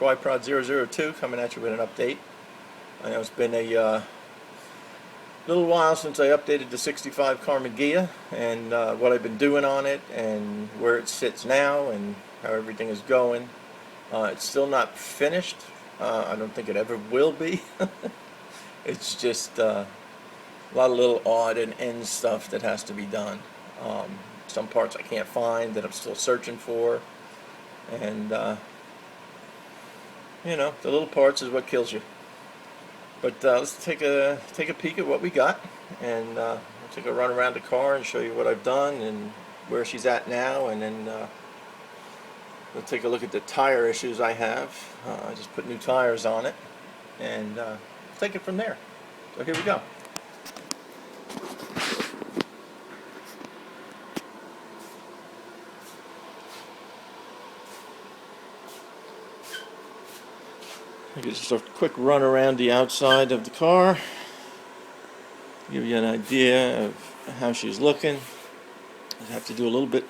SWIPROD002 coming at you with an update. I know it's been a little while since I updated the 65 Karmann Ghia and what I've been doing on it and where it sits now and how everything is going. It's still not finished. I don't think it ever will be. It's just a lot of little odd and end stuff that has to be done. Some parts I can't find that I'm still searching for, and you know, the little parts is what kills you. But let's take a peek at what we got, and we'll take a run around the car and show you what I've done and where she's at now, and then we'll take a look at the tire issues I have. I just put new tires on it, and take it from there. So here we go. Just a quick run around the outside of the car, give you an idea of how she's looking. I have to do a little bit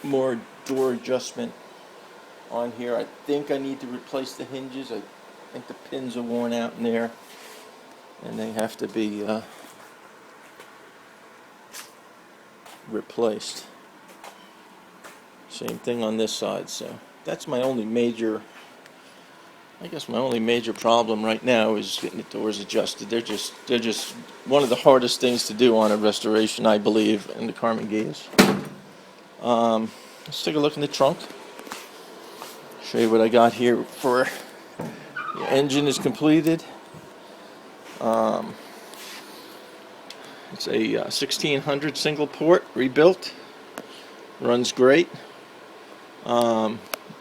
more door adjustment on here. I think I need to replace the hinges. I think the pins are worn out in there, and they have to be replaced. Same thing on this side. So that's my only major, I guess my only major problem right now is getting the doors adjusted. They're just one of the hardest things to do on a restoration, I believe, in the Karmann Ghias. Let's take a look in the trunk. Show you what I got here for the engine is completed. It's a 1600 single port rebuilt. Runs great.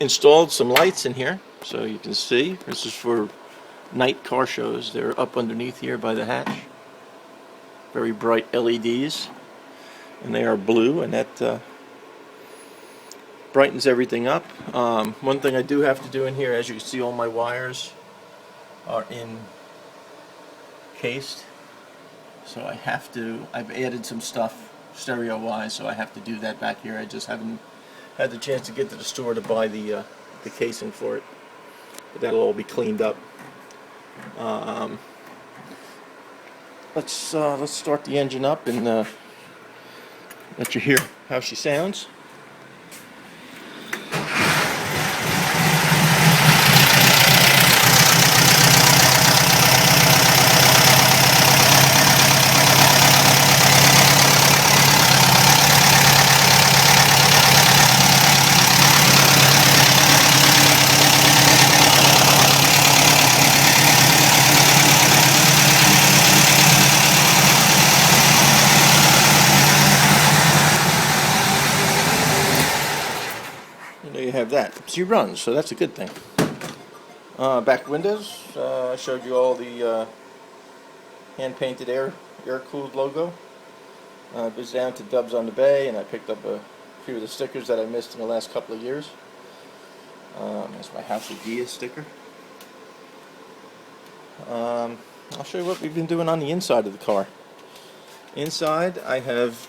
Installed some lights in here, so you can see. This is for night car shows. They're up underneath here by the hatch. Very bright LEDs, and they are blue, and that brightens everything up. One thing I do have to do in here, as you can see, all my wires are encased, so I've added some stuff stereo wise, so I have to do that back here. I just haven't had the chance to get to the store to buy the casing for it, but that'll all be cleaned up. Let's start the engine up and let you hear how she sounds. There you have that. She runs, so that's a good thing. Back windows, I showed you all the hand-painted air-cooled logo. It was down to Dubs on the Bay, and I picked up a few of the stickers that I missed in the last couple of years. That's my House of Ghia sticker. I'll show you what we've been doing on the inside of the car. Inside, I have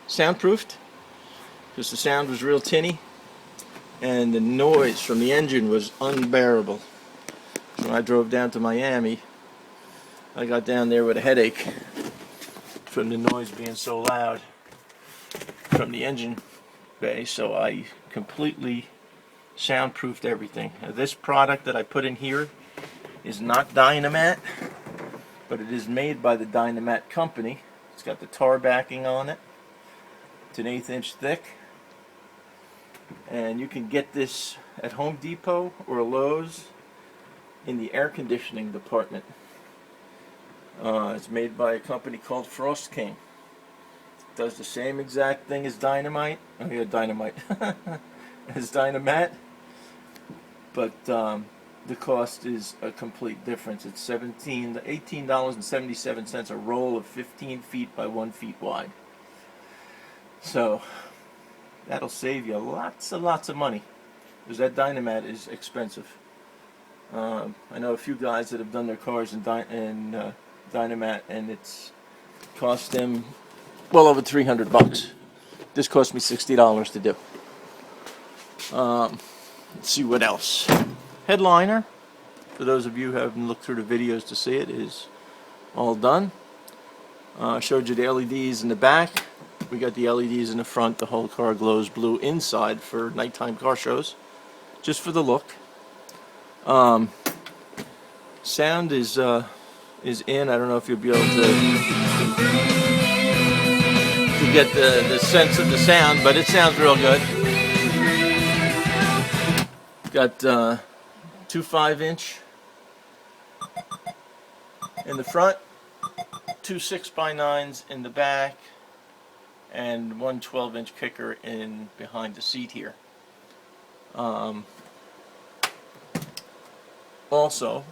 soundproofed, because the sound was real tinny and the noise from the engine was unbearable. So when I drove down to Miami, I got down there with a headache from the noise being so loud from the engine bay, so I completely soundproofed everything. Now, this product that I put in here is not Dynamat, but it is made by the Dynamat company. It's got the tar backing on it. It's an 1/8 inch thick, and you can get this at Home Depot or Lowe's in the air conditioning department. It's made by a company called Frost King. It does the same exact thing as Dynamite. Oh yeah, Dynamite. As Dynamat, but the cost is a complete difference. It's $18.77 a roll of 15 feet by 1 feet wide. So that'll save you lots and lots of money, because that Dynamat is expensive. I know a few guys that have done their cars in Dynamat, and it's cost them well over $300. This cost me $60 to do. Let's see what else. Headliner, for those of you who haven't looked through the videos to see it, is all done. Showed you the LEDs in the back. We got the LEDs in the front. The whole car glows blue inside for nighttime car shows, just for the look. Sound is in. I don't know if you'll be able to get the sense of the sound, but it sounds real good. Got 2 5-inch in the front, 2 6x9s in the back, and 1 12-inch kicker in behind the seat here. Also,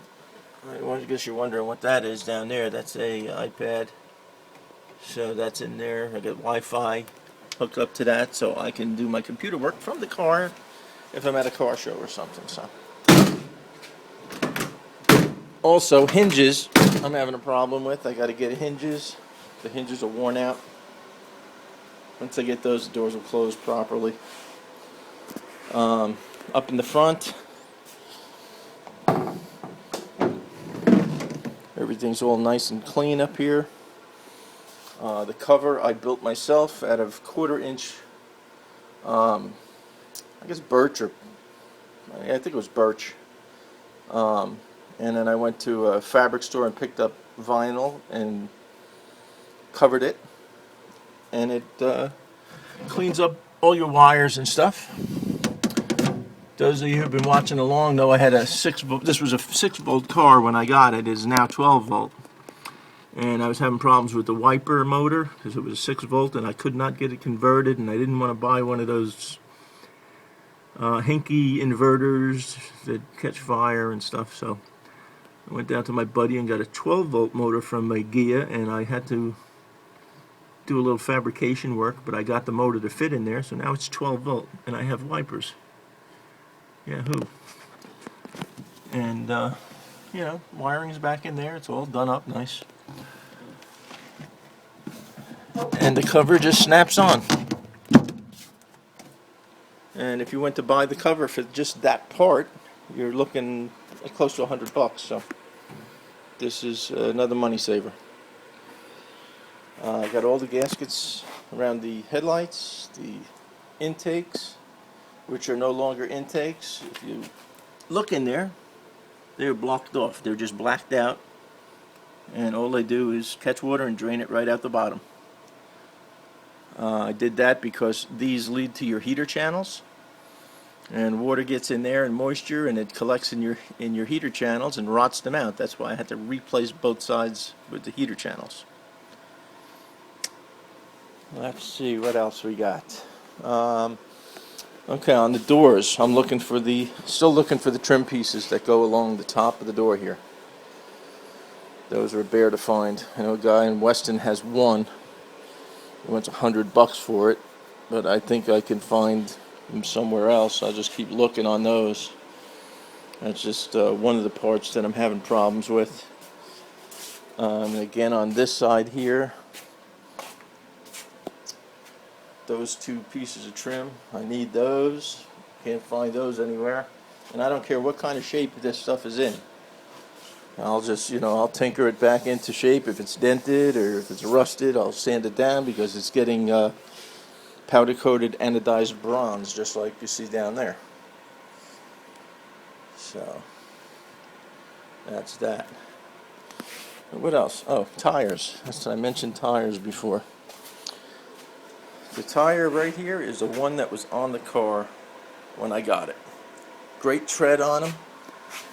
I guess you're wondering what that is down there. That's a iPad. So that's in there. I got Wi-Fi hooked up to that, so I can do my computer work from the car if I'm at a car show or something. So, also hinges, I'm having a problem with. I got to get hinges. The hinges are worn out. Once I get those, the doors will close properly. Up in the front, everything's all nice and clean up here. The cover I built myself out of 1/4-inch, I guess birch, or I think it was birch. And then I went to a fabric store and picked up vinyl and covered it. And it cleans up all your wires and stuff. Those of you who've been watching along know I had a 6-volt. This was a 6-volt car when I got it. It is now 12-volt. And I was having problems with the wiper motor because it was a 6-volt and I could not get it converted, and I didn't want to buy one of those hinky inverters that catch fire and stuff. So I went down to my buddy and got a 12-volt motor from a Ghia, and I had to do a little fabrication work, but I got the motor to fit in there, so now it's 12-volt and I have wipers. Yahoo! And you know, wiring's back in there. It's all done up nice. And the cover just snaps on. And if you went to buy the cover for just that part, you're looking at close to $100. So this is another money saver. I got all the gaskets around the headlights, the intakes, which are no longer intakes. If you look in there, they're blocked off. They're just blacked out, and all they do is catch water and drain it right out the bottom. I did that because these lead to your heater channels, and water gets in there and moisture, and it collects in your heater channels and rots them out. That's why I had to replace both sides with the heater channels. Let's see what else we got. Okay, on the doors, I'm still looking for the trim pieces that go along the top of the door here. Those are bare to find. I know a guy in Weston has one. He wants $100 for it, but I think I can find them somewhere else. I'll just keep looking on those. That's just one of the parts that I'm having problems with. And again, on this side here, those 2 pieces of trim, I need those. Can't find those anywhere. And I don't care what kind of shape this stuff is in. I'll just, I'll tinker it back into shape. If it's dented or if it's rusted, I'll sand it down because it's getting powder-coated anodized bronze, just like you see down there. So, that's that. What else? Oh, tires. I mentioned tires before. The tire right here is the one that was on the car when I got it. Great tread on them.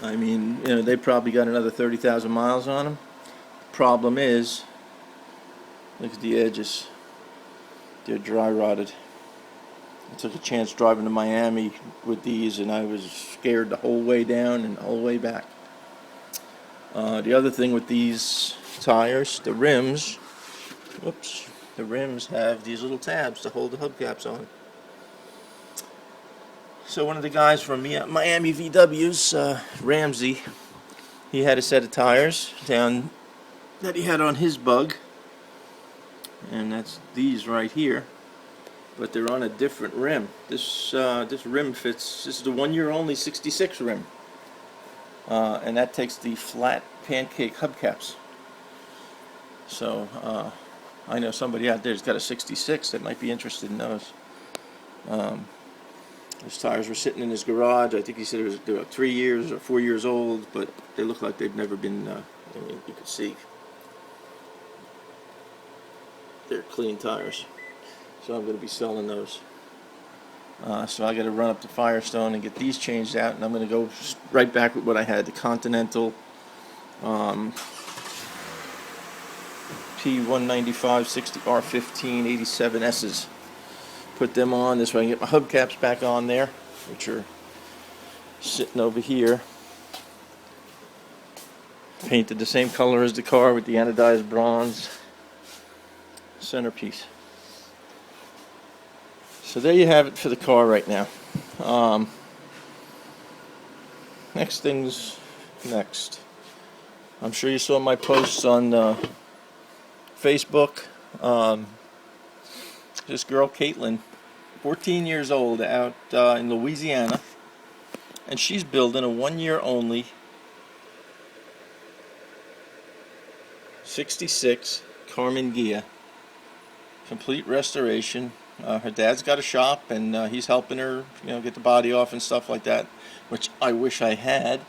I mean, they probably got another 30,000 miles on them. Problem is, look at the edges. They're dry rotted. I took a chance driving to Miami with these, and I was scared the whole way down and the whole way back. The other thing with these tires, the rims, the rims have these little tabs to hold the hubcaps on. So one of the guys from Miami VW's, Ramsey, he had a set of tires down that he had on his Bug, and that's these right here. but they're on a different rim. This rim fits. This is the 1 year only 66 rim, and that takes the flat pancake hubcaps. So I know somebody out there that's got a 66 that might be interested in those. Those tires were sitting in his garage. I think he said they were 3 years or 4 years old, but they look like they've never been. You can see they're clean tires. So I'm going to be selling those. So I got to run up to Firestone and get these changed out, and I'm going to go right back with what I had, the Continental P195 60 R15 87S's. Put them on this way I can get my hubcaps back on there, which are sitting over here. Painted the same color as the car with the anodized bronze centerpiece. So there you have it for the car right now. Next thing's next. I'm sure you saw my posts on Facebook. This girl, Caitlyn, 14 years old, out in Louisiana, and she's building a 1 year only 66 Karmann Ghia, complete restoration. Her dad's got a shop, and he's helping her, get the body off and stuff like that, which I wish I had,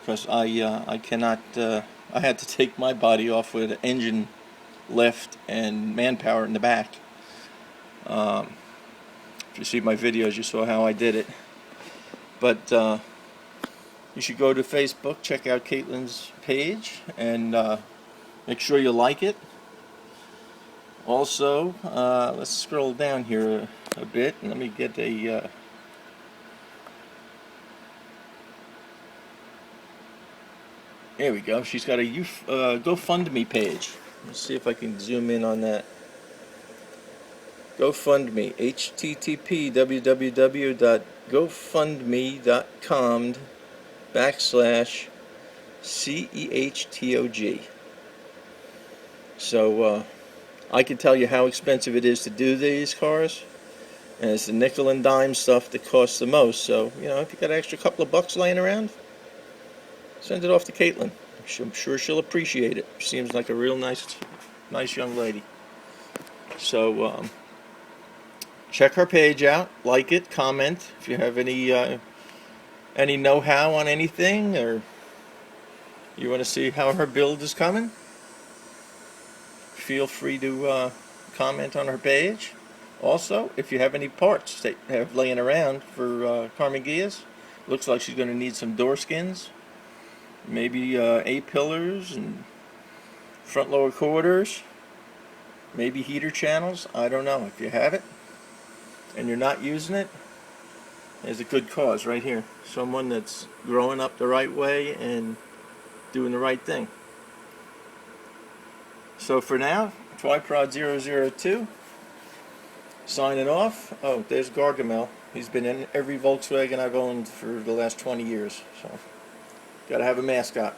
because I cannot. I had to take my body off with an engine lift and manpower in the back. If you see my videos, you saw how I did it. But you should go to Facebook, check out Caitlyn's page, and make sure you like it. Also, let's scroll down here a bit, and let me get a there we go. She's got a GoFundMe page. Let's see if I can zoom in on that. GoFundMe, http www.gofundme.com/CEHTOG. So I can tell you how expensive it is to do these cars, and it's the nickel and dime stuff that costs the most. So if you got an extra couple of bucks laying around, send it off to Caitlyn. I'm sure she'll appreciate it. She seems like a real nice young lady. So check her page out, like it, comment if you have any know-how on anything, or you want to see how her build is coming. Feel free to comment on her page. Also, if you have any parts that you have laying around for Karmann Ghias, looks like she's going to need some door skins, maybe A-pillars and front lower quarters, maybe heater channels. I don't know. If you have it and you're not using it, there's a good cause right here. Someone that's growing up the right way and doing the right thing. So for now, Twyprod002 signing off. Oh, there's Gargamel. He's been in every Volkswagen I've owned for the last 20 years. So, gotta have a mascot.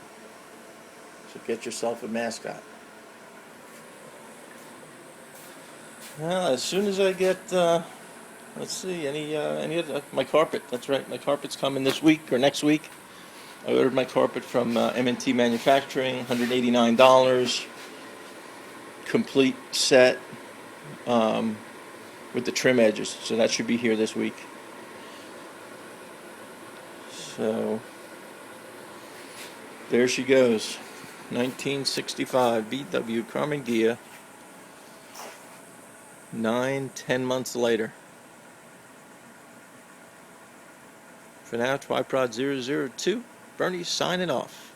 So get yourself a mascot. Well, as soon as I get, let's see, any other, my carpet. That's right, my carpet's coming this week or next week. I ordered my carpet from M&T Manufacturing, $189. Complete set with the trim edges, so that should be here this week. So there she goes, 1965 VW Karmann Ghia, 9-10 months later. For now, Twyprod002, Bernie signing off.